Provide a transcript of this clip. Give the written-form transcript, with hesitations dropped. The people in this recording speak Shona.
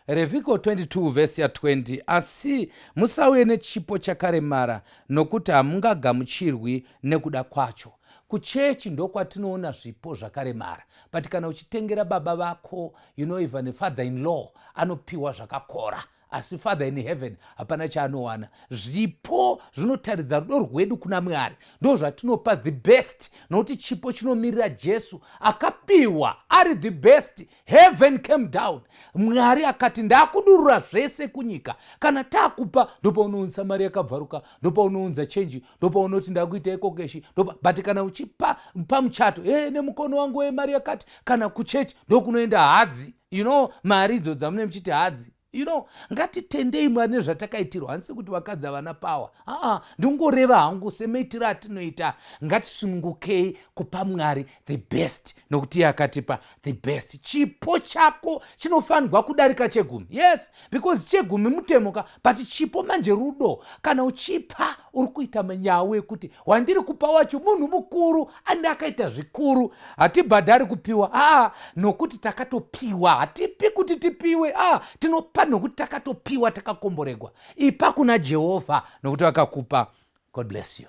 Revhiko 22 vhesi ya20, asi musauye nechipo chakaremara nokuti hamungagamuchirwi nekuda kwacho. Kuchechi ndokwatinoona zvipo zvakaremara, but kana uchitengera baba vako, even father in law anopiwa zvakakora, asi father in heaven hapana chaanowana. Zvipo zvinotaridza rudo rwedu kuna Mwari, ndo zvatinopa the best, nokuti chipo chinomirira Jesu akapiwa ari the best. Heaven came down, Mwari akati ndakudurura zvese kunyika. Kana takupa ndopaunounza mari yakabvaruka, ndopaunounza chenji, ndopaunoti ndakuita ekokeshi, but kana uchipa pamuchato, nemukono wangu wemari yakati, kana kuchechi ndokunoenda hadzi, mari idzo dzamune muchiti hadzi. Ngatitendei Mwari nezvatakaitirwa, handisi kuti vakadzi havana pawa. Ndingoreva hangu semeitiro atinoita. Ngatisungukei kupa Mwari the best, nokuti iye akatipa the best. Chipo chako chinofanirwa kudarika chegumi. Yes, because chegumi mutemoka, but chipo manje rudo. Kana uchipa uri kuita manyawe kuti wandiri kupa wacho munhu mukuru andi akaita zvikuru. Hatibhadhari kupiwa, nokuti takatopiwa. Hatipi kuti tipiwe, tinopa nokuti takatopiwa, takakomboregwa. Ipa kuna Jehovha nokuti akakupa. God bless you.